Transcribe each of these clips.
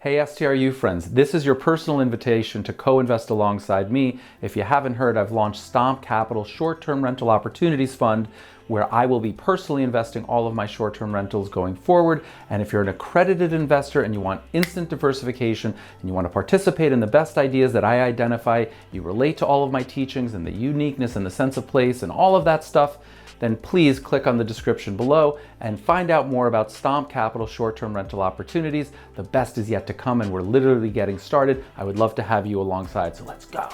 Hey STRU friends, this is your personal invitation to co-invest alongside me. If you haven't heard, I've launched Stomp Capital Short-Term Rental Opportunities Fund, where I will be personally investing all of my short-term rentals going forward. And if you're an accredited investor and you want instant diversification and you want to participate in the best ideas that I identify, you relate to all of my teachings and the uniqueness and the sense of place and all of that stuff, then please click on the description below and find out more about Stomp Capital short-term rental opportunities. The best is yet to come and we're literally getting started. I would love to have you alongside, so let's go.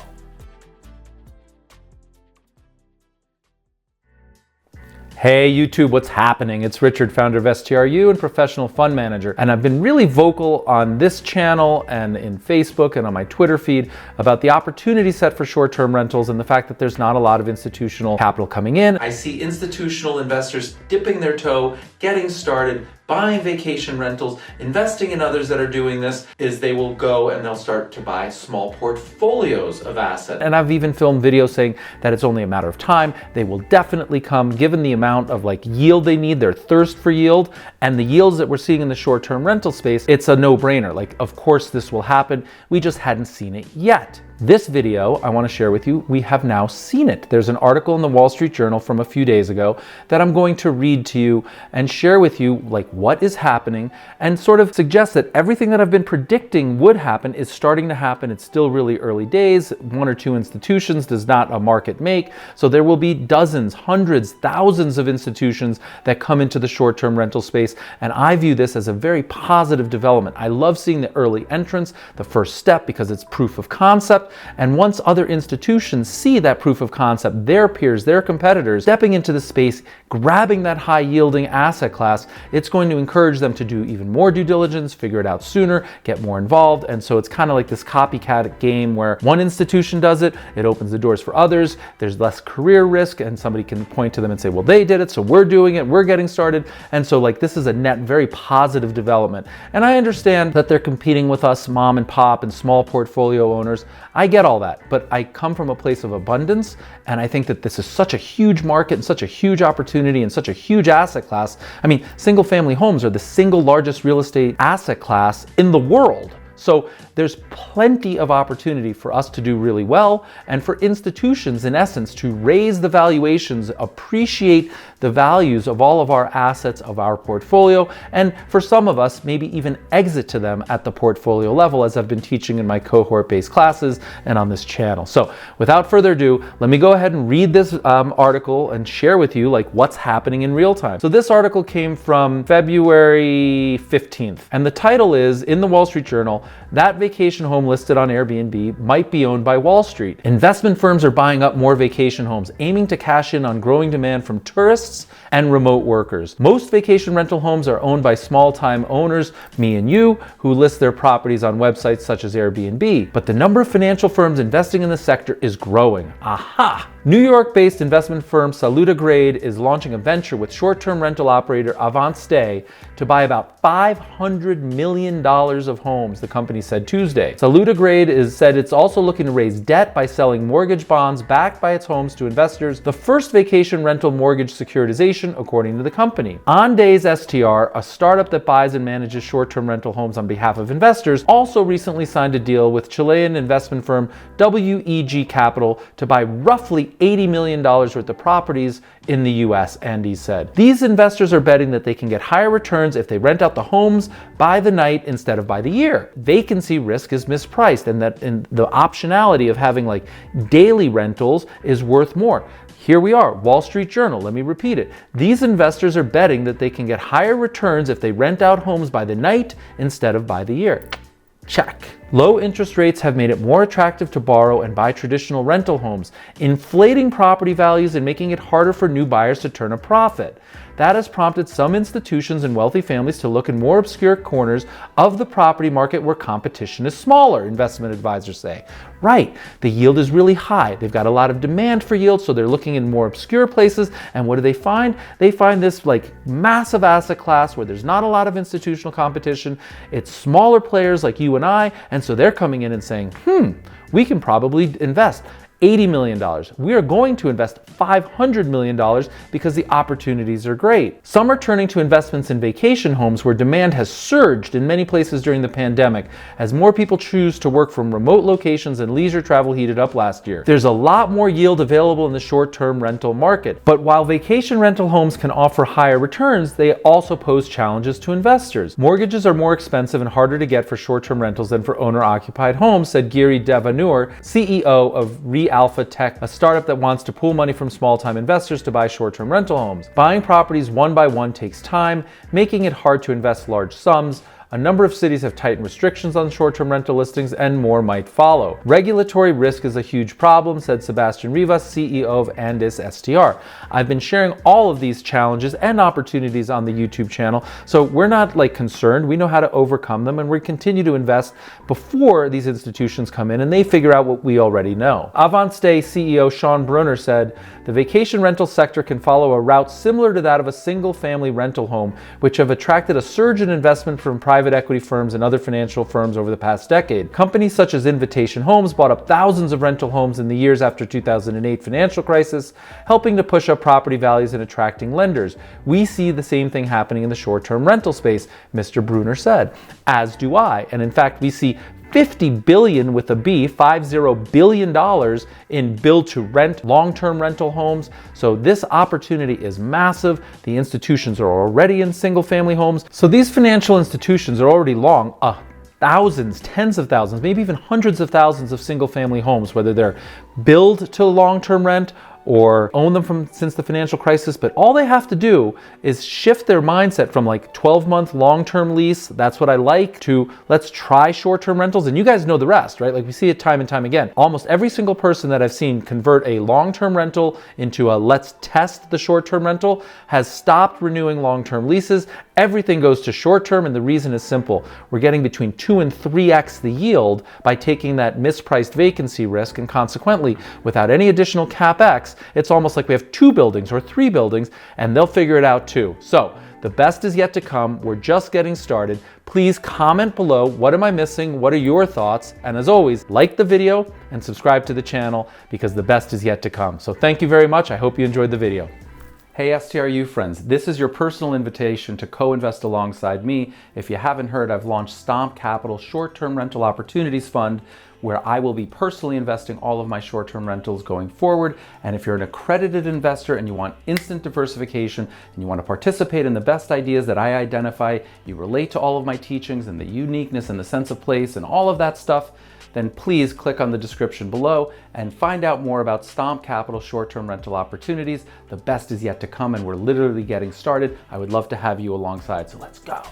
Hey YouTube, what's happening? It's Richard, founder of STRU and professional fund manager. And I've been really vocal on this channel and in Facebook and on my Twitter feed about the opportunity set for short-term rentals and the fact that there's not a lot of institutional capital coming in. I see institutional investors dipping their toe, getting started, buying vacation rentals, investing in others that are doing this, is they will go and they'll start to buy small portfolios of assets. And I've even filmed videos saying that it's only a matter of time. They will definitely come, given the amount of yield they need, their thirst for yield, and the yields that we're seeing in the short-term rental space. It's a no-brainer. Of course this will happen. We just hadn't seen it yet. This video, I want to share with you, we have now seen it. There's an article in the Wall Street Journal from a few days ago that I'm going to read to you and share with you what is happening and sort of suggest that everything that I've been predicting would happen is starting to happen. It's still really early days. One or two institutions does not a market make. So there will be dozens, hundreds, thousands of institutions that come into the short-term rental space. And I view this as a very positive development. I love seeing the early entrance, the first step, because it's proof of concept. And once other institutions see that proof of concept, their peers, their competitors, stepping into the space, grabbing that high yielding asset class, it's going to encourage them to do even more due diligence, figure it out sooner, get more involved. And so it's kind of like this copycat game where one institution does it, it opens the doors for others, there's less career risk, and somebody can point to them and say, well, they did it, so we're doing it, we're getting started. And so this is a net very positive development. And I understand that they're competing with us mom and pop and small portfolio owners. I get all that, but I come from a place of abundance, and I think that this is such a huge market and such a huge opportunity and such a huge asset class. I mean, single family homes are the single largest real estate asset class in the world. So there's plenty of opportunity for us to do really well and for institutions, in essence, to raise the valuations, appreciate the values of all of our assets of our portfolio, and for some of us, maybe even exit to them at the portfolio level, as I've been teaching in my cohort-based classes and on this channel. So without further ado, let me go ahead and read this article and share with you what's happening in real time. So this article came from February 15th, and the title is, in the Wall Street Journal, that vacation home listed on Airbnb might be owned by Wall Street. Investment firms are buying up more vacation homes, aiming to cash in on growing demand from tourists and remote workers. Most vacation rental homes are owned by small-time owners, me and you, who list their properties on websites such as Airbnb. But the number of financial firms investing in the sector is growing. Aha! New York-based investment firm Saluda Grade is launching a venture with short-term rental operator Avant Stay to buy about $500 million of homes, the company said Tuesday. Saluda Grade said it's also looking to raise debt by selling mortgage bonds backed by its homes to investors, the first vacation rental mortgage securitization, according to the company. On Days STR, a startup that buys and manages short-term rental homes on behalf of investors, also recently signed a deal with Chilean investment firm WEG Capital to buy roughly $80 million worth of properties in the US, Andy said. These investors are betting that they can get higher returns if they rent out the homes by the night instead of by the year. Vacancy risk is mispriced, and that the optionality of having daily rentals is worth more. Here we are, Wall Street Journal, let me repeat it. These investors are betting that they can get higher returns if they rent out homes by the night instead of by the year. Check. Low interest rates have made it more attractive to borrow and buy traditional rental homes, inflating property values and making it harder for new buyers to turn a profit. That has prompted some institutions and wealthy families to look in more obscure corners of the property market where competition is smaller, investment advisors say. Right, the yield is really high. They've got a lot of demand for yield, so they're looking in more obscure places. And what do they find? They find this massive asset class where there's not a lot of institutional competition. It's smaller players like you and I, and so they're coming in and saying, we can probably invest. $80 million. We are going to invest $500 million because the opportunities are great. Some are turning to investments in vacation homes where demand has surged in many places during the pandemic as more people choose to work from remote locations and leisure travel heated up last year. There's a lot more yield available in the short-term rental market. But while vacation rental homes can offer higher returns, they also pose challenges to investors. Mortgages are more expensive and harder to get for short-term rentals than for owner-occupied homes, said Giri Devanur, CEO of Realpha Tech, a startup that wants to pool money from small-time investors to buy short-term rental homes. Buying properties one by one takes time, making it hard to invest large sums. A number of cities have tightened restrictions on short-term rental listings, and more might follow. Regulatory risk is a huge problem, said Sebastian Rivas, CEO of Andis STR. I've been sharing all of these challenges and opportunities on the YouTube channel, so we're not concerned. We know how to overcome them, and we continue to invest before these institutions come in and they figure out what we already know. Avantstay CEO Sean Brunner said, the vacation rental sector can follow a route similar to that of a single-family rental home, which have attracted a surge in investment from private equity firms and other financial firms over the past decade. Companies such as Invitation Homes bought up thousands of rental homes in the years after 2008 financial crisis, helping to push up property values and attracting lenders. We see the same thing happening in the short-term rental space, Mr. Brunner said, as do I. And in fact, we see $50 billion with a B, $50 billion in build-to-rent, long-term rental homes. So this opportunity is massive. The institutions are already in single-family homes. So these financial institutions are already long thousands, tens of thousands, maybe even hundreds of thousands of single-family homes, whether they're build to long-term rent or own them since the financial crisis. But all they have to do is shift their mindset from 12-month long-term lease, that's what I like, to let's try short-term rentals. And you guys know the rest, right? We see it time and time again. Almost every single person that I've seen convert a long-term rental into a let's test the short-term rental has stopped renewing long-term leases. Everything goes to short-term, and the reason is simple. We're getting between 2 and 3x the yield by taking that mispriced vacancy risk, and consequently, without any additional CapEx, it's almost like we have 2 buildings or 3 buildings, and they'll figure it out too. So the best is yet to come. We're just getting started. Please comment below, what am I missing? What are your thoughts? And as always, like the video and subscribe to the channel because the best is yet to come. So thank you very much. I hope you enjoyed the video. Hey STRU friends, this is your personal invitation to co-invest alongside me. If you haven't heard, I've launched Stomp Capital Short-Term Rental Opportunities Fund, where I will be personally investing all of my short-term rentals going forward. And if you're an accredited investor and you want instant diversification and you want to participate in the best ideas that I identify, you relate to all of my teachings and the uniqueness and the sense of place and all of that stuff, then please click on the description below and find out more about Stomp Capital Short-Term Rental Opportunities. The best is yet to come, and we're literally getting started. I would love to have you alongside, so let's go.